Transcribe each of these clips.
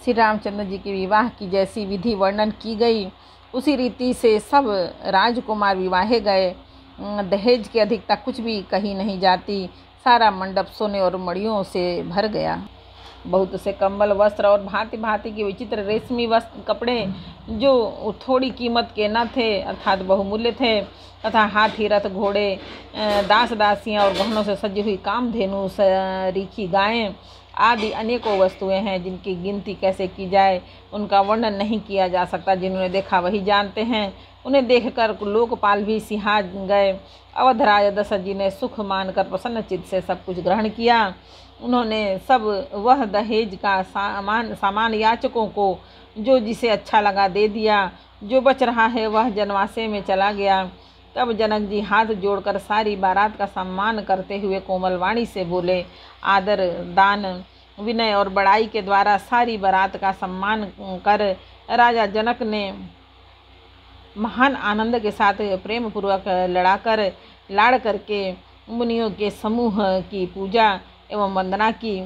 श्री रामचंद्र जी के विवाह की जैसी विधि वर्णन की गई उसी रीति से सब राजकुमार विवाहे गए। दहेज की अधिकता कुछ भी कही नहीं जाती। सारा मंडप सोने और मणियों से भर गया। बहुत से कंबल, वस्त्र और भांति भांति के विचित्र रेशमी वस्त्र कपड़े जो थोड़ी कीमत के न थे अर्थात बहुमूल्य थे, तथा हाथी, रथ, घोड़े, दास दासियाँ और गहनों से सजी हुई कामधेनु, सरीखी गायें आदि अनेकों वस्तुएं हैं जिनकी गिनती कैसे की जाए, उनका वर्णन नहीं किया जा सकता। जिन्होंने देखा वही जानते हैं। उन्हें देखकर लोकपाल भी सिहा गए। अवधराज दशरथ जी ने सुख मानकर प्रसन्न चित्त से सब कुछ ग्रहण किया। उन्होंने सब वह दहेज का सामान याचकों को जो जिसे अच्छा लगा दे दिया। जो बच रहा है वह जनवासे में चला गया। तब जनक जी हाथ जोड़कर सारी बारात का सम्मान करते हुए कोमल वाणी से बोले, आदर, दान, विनय और बड़ाई के द्वारा सारी बारात का सम्मान कर राजा जनक ने महान आनंद के साथ प्रेम पूर्वक लाड़ करके मुनियों के समूह की पूजा एवं वंदना की।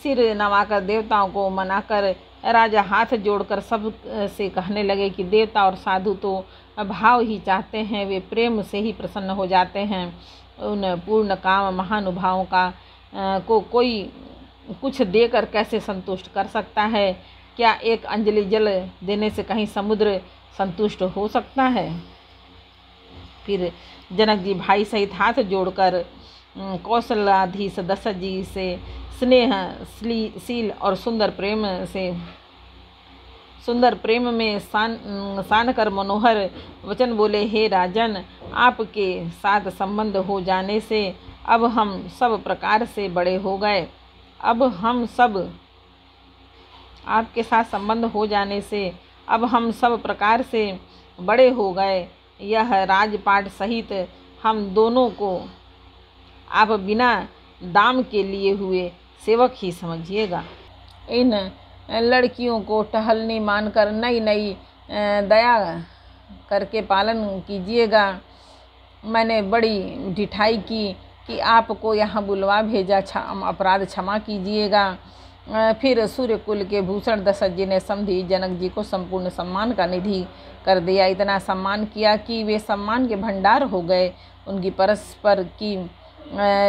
सिर नवाकर देवताओं को मनाकर राजा हाथ जोड़कर सब से कहने लगे कि देवता और साधु तो भाव ही चाहते हैं, वे प्रेम से ही प्रसन्न हो जाते हैं। उन पूर्ण काम महानुभावों को कोई कुछ देकर कैसे संतुष्ट कर सकता है? क्या एक अंजलि जल देने से कहीं समुद्र संतुष्ट हो सकता है? फिर जनक जी भाई सहित हाथ जोड़कर कौशलाधीश दशरथ जी से स्नेहशील और सुंदर प्रेम में सान कर मनोहर वचन बोले, हे राजन, आपके साथ संबंध हो जाने से अब हम सब प्रकार से बड़े हो गए। आपके साथ संबंध हो जाने से अब हम सब प्रकार से बड़े हो गए। यह राजपाट सहित हम दोनों को आप बिना दाम के लिए हुए सेवक ही समझिएगा। इन लड़कियों को टहलनी मानकर नई नई दया करके पालन कीजिएगा। मैंने बड़ी ढिठाई की कि आपको यहाँ बुलवा भेजा, अपराध क्षमा कीजिएगा। फिर सूर्यकुल के भूषण दशरथ जी ने समधी जनक जी को संपूर्ण सम्मान का निधि कर दिया। इतना सम्मान किया कि वे सम्मान के भंडार हो गए। उनकी परस्पर की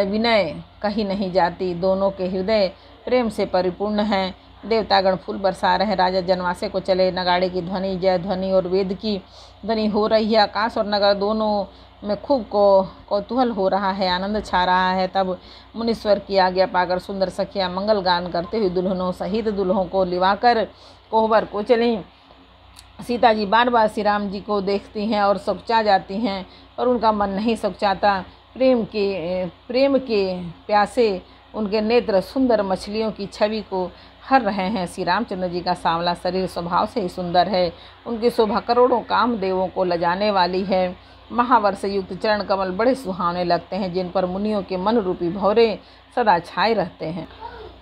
विनय कही नहीं जाती। दोनों के हृदय प्रेम से परिपूर्ण हैं। देवतागण फूल बरसा रहे। राजा जनवासे को चले। नगाड़े की ध्वनि, जय ध्वनि और वेद की ध्वनि हो रही है। आकाश और नगर दोनों में खूब कौतूहल हो रहा है, आनंद छा रहा है। तब मुनीश्वर की आज्ञा पाकर सुंदर सखियाँ मंगल गान करते हुए दुल्हनों सहित दुल्हों को लिवाकर कोहबर को चली। सीता जी बार बार श्री राम जी को देखती हैं और सकुचा जाती हैं, और उनका मन नहीं सकुचाता। प्रेम के प्यासे उनके नेत्र सुंदर मछलियों की छवि को हर रहे हैं। श्री रामचंद्र जी का सांवला शरीर स्वभाव से ही सुंदर है। उनकी शोभा करोड़ों कामदेवों को लजाने वाली है। महावर्ष युक्त चरण कमल बड़े सुहावने लगते हैं, जिन पर मुनियों के मन रूपी भौरे सदा छाए रहते हैं।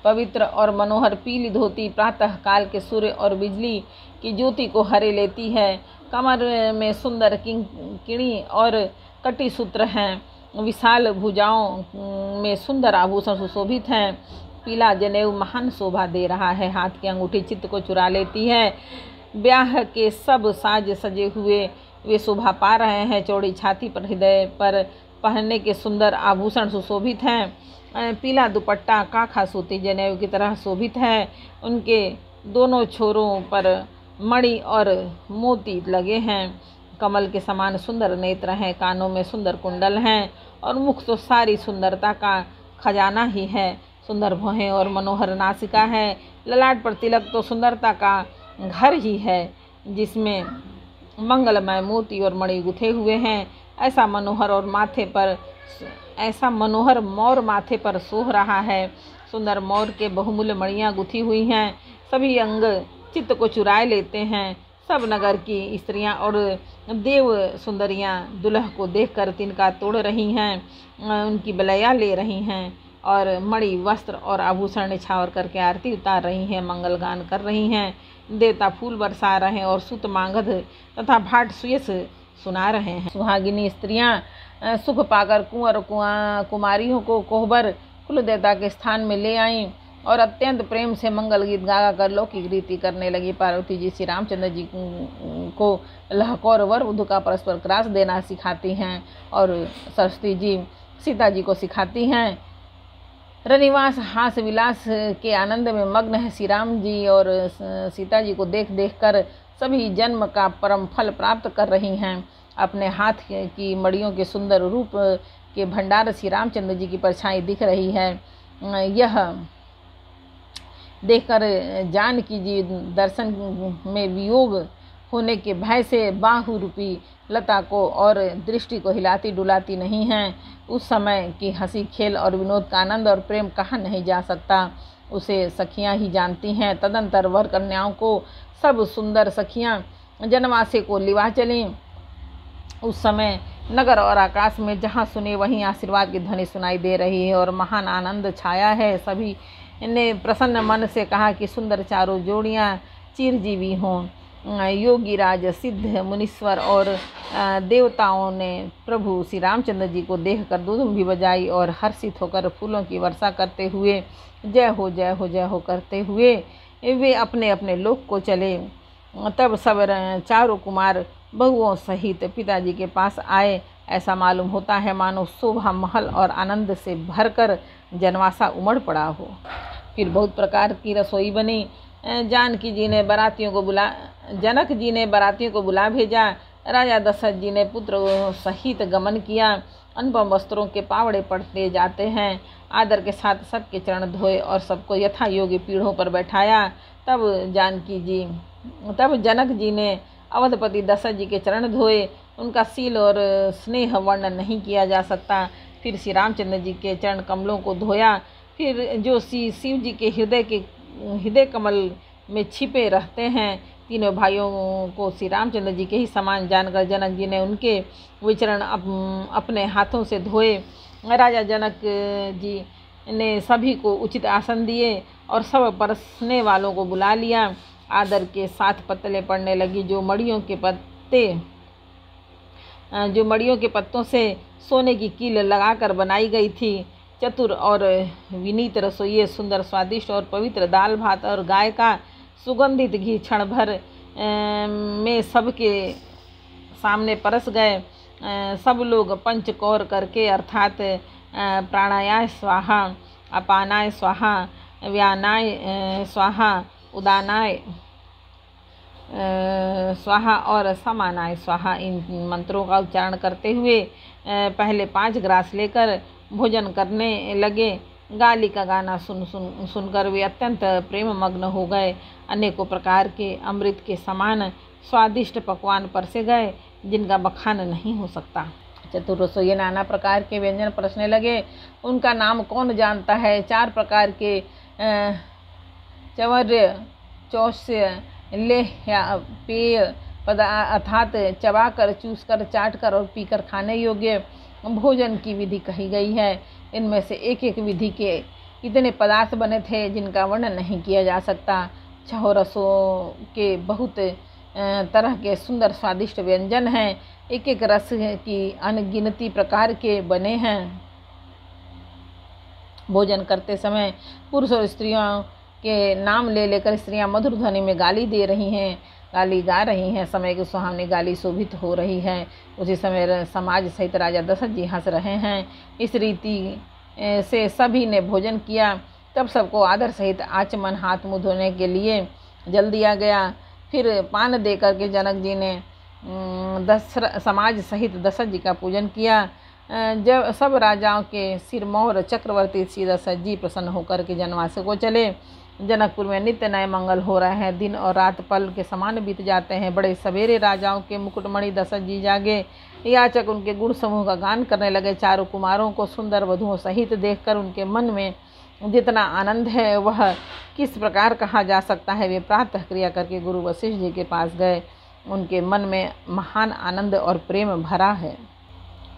पवित्र और मनोहर पीली धोती प्रातः काल के सूर्य और बिजली की ज्योति को हरे लेती है। कमर में सुंदर किंकिणी और कटी सूत्र हैं। विशाल भुजाओं में सुंदर आभूषण सुशोभित हैं। पीला जनेऊ महान शोभा दे रहा है। हाथ की अंगूठी चित्त को चुरा लेती है। ब्याह के सब साज सजे हुए वे शोभा पा रहे हैं। चौड़ी छाती पर हृदय पर पहनने के सुंदर आभूषण सुशोभित हैं। पीला दुपट्टा काखा सूती जनेऊ की तरह शोभित है। उनके दोनों छोरों पर मणि और मोती लगे हैं। कमल के समान सुंदर नेत्र हैं। कानों में सुंदर कुंडल हैं, और मुख तो सारी सुंदरता का खजाना ही है। सुंदर भौहें और मनोहर नासिका है। ललाट पर तिलक तो सुंदरता का घर ही है, जिसमें मंगलमय मोती और मणि गुथे हुए हैं। ऐसा मनोहर मोर माथे पर सोह रहा है। सुंदर मोर के बहुमूल्य मणियाँ गुथी हुई हैं। सभी अंग चित्त को चुराए लेते हैं। सब नगर की स्त्रियां और देव सुंदरियां दुल्हा को देखकर तिनका तोड़ रही हैं, उनकी बलैया ले रही हैं, और मणि वस्त्र और आभूषण निछावर करके आरती उतार रही हैं, मंगल गान कर रही हैं। देवता फूल बरसा रहे हैं और सुत मांगध तथा भाट सुयस सुना रहे हैं। सुहागिनी स्त्रियां सुख पाकर कुंवर कुमारियों को कोहबर कुल देवता के स्थान में ले आईं। और अत्यंत प्रेम से मंगल गीत गा कर लौकिक रीति करने लगी। पार्वती जी श्री रामचंद्र जी को लहकौर वर वधू का परस्पर क्रास देना सिखाती हैं और सरस्वती जी सीता जी को सिखाती हैं। रनिवास हास विलास के आनंद में मग्न है श्री राम जी और सीता जी को देख देख कर सभी जन्म का परम फल प्राप्त कर रही हैं। अपने हाथ की मड़ियों के सुंदर रूप के भंडार श्री रामचंद्र जी की परछाई दिख रही है। यह देखकर जानकी जी दर्शन में वियोग होने के भय से बाहु रूपी लता को और दृष्टि को हिलाती डुलाती नहीं हैं। उस समय की हंसी खेल और विनोद का आनंद और प्रेम कहाँ नहीं जा सकता, उसे सखियां ही जानती हैं। तदंतर वर कन्याओं को सब सुंदर सखियां जनवासे को लिवा चलीं। उस समय नगर और आकाश में जहाँ सुने वहीं आशीर्वाद की ध्वनि सुनाई दे रही है और महान आनंद छाया है। सभी ने प्रसन्न मन से कहा कि सुंदर चारों जोड़ियाँ चिरजीवी हों। योगी राज सिद्ध मुनीश्वर और देवताओं ने प्रभु श्री रामचंद्र जी को देखकर धूम भी बजाई और हर्षित होकर फूलों की वर्षा करते हुए जय हो जय हो जय हो करते हुए वे अपने अपने लोक को चले। तब सब चारों कुमार बहुओं सहित पिताजी के पास आए। ऐसा मालूम होता है मानो शोभा महल और आनंद से भरकर जनवासा उमड़ पड़ा हो। फिर बहुत प्रकार की रसोई बनी। जनक जी ने बारातियों को बुला भेजा। राजा दशरथ जी ने पुत्र सहित गमन किया। अनुपम वस्त्रों के पावड़े पड़ते जाते हैं। आदर के साथ सबके चरण धोए और सबको यथा योग्य पीढ़ों पर बैठाया। तब जनक जी ने अवधपति दशरथ जी के चरण धोए। उनका सील और स्नेह वर्णन नहीं किया जा सकता। फिर श्री रामचंद्र जी के चरण कमलों को धोया। फिर जो शिव जी के हृदय कमल में छिपे रहते हैं, तीनों भाइयों को श्री रामचंद्र जी के ही समान जानकर जनक जी ने उनके विचरण अपने हाथों से धोए। राजा जनक जी ने सभी को उचित आसन दिए और सब परसने वालों को बुला लिया। आदर के साथ पत्तलें पड़ने लगी जो मड़ियों के पत्तों से सोने की कील लगाकर बनाई गई थी। चतुर और विनीत रसोइये सुंदर स्वादिष्ट और पवित्र दाल भात और गाय का सुगंधित घी क्षण भर में सबके सामने परस गए। सब लोग पंचकौर करके अर्थात प्राणायाय स्वाहा, अपानाय स्वाहा, व्यानाय स्वाहा, उदानाय स्वाहा और समानाय स्वाहा इन मंत्रों का उच्चारण करते हुए पहले 5 ग्रास लेकर भोजन करने लगे। गाली का गाना सुनकर वे अत्यंत प्रेम मग्न हो गए। अनेकों प्रकार के अमृत के समान स्वादिष्ट पकवान परसे गए जिनका बखान नहीं हो सकता। चतुर रसोइये नाना प्रकार के व्यंजन परसने लगे। उनका नाम कौन जानता है। 4 प्रकार के चवर्य, चौस्य, लेह्य, पेय अर्थात चबाकर, चूसकर, चाटकर और पीकर खाने योग्य भोजन की विधि कही गई है। इनमें से एक एक विधि के इतने पदार्थ बने थे जिनका वर्णन नहीं किया जा सकता। 6 रसों के बहुत तरह के सुंदर स्वादिष्ट व्यंजन हैं। एक एक रस की अनगिनती प्रकार के बने हैं। भोजन करते समय पुरुष और स्त्रियों के नाम ले लेकर स्त्रियां मधुर ध्वनि में गाली गा रही हैं। समय की सुहावनी गाली शोभित हो रही है। उसी समय समाज सहित राजा दशरथ जी हंस रहे हैं। इस रीति से सभी ने भोजन किया। तब सबको आदर सहित आचमन हाथ मुँह धोने के लिए जल दिया गया। फिर पान दे करके जनक जी ने समाज सहित दशरथ जी का पूजन किया। जब सब राजाओं के सिरमौर चक्रवर्ती श्री दशरथ जी प्रसन्न होकर के जनवास को चले। जनकपुर में नित्य नए मंगल हो रहे हैं। दिन और रात पल के समान बीत जाते हैं। बड़े सवेरे राजाओं के मुकुटमणि दशरथ जी जागे। याचक उनके गुण समूह का गान करने लगे। चारों कुमारों को सुंदर वधुओं सहित देखकर उनके मन में जितना आनंद है वह किस प्रकार कहा जा सकता है। वे प्रातः क्रिया करके गुरु वशिष्ठ जी के पास गए। उनके मन में महान आनंद और प्रेम भरा है।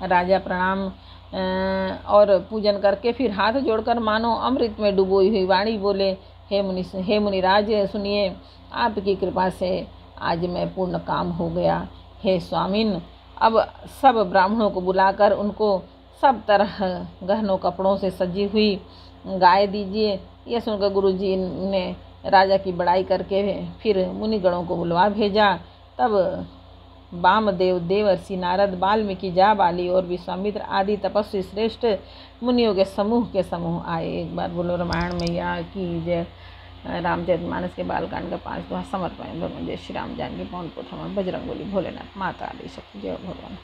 राजा प्रणाम और पूजन करके फिर हाथ जोड़कर मानो अमृत में डुबोई हुई वाणी बोले, हे मुनिराज सुनिए, आपकी कृपा से आज मैं पूर्ण काम हो गया। हे स्वामिन, अब सब ब्राह्मणों को बुलाकर उनको सब तरह गहनों कपड़ों से सजी हुई गाय दीजिए यह सुनकर गुरु जी ने राजा की बड़ाई करके फिर मुनिगणों को बुलवा भेजा। तब वामदेव, देवर्षि, नारद, वाल्मीकि, जाबाली और विश्वामित्र आदि तपस्वी श्रेष्ठ मुनियों के समूह आए। एक बार बोलो रामायण मैया की जय। रामचरितमानस के बालकांड का 5 दोहा समर्पण। जय श्री राम। जानकी पवन पुत्र हनुमान, बजरंगबली, भोलेनाथ, माता आदि शक्ति। जय भगवान।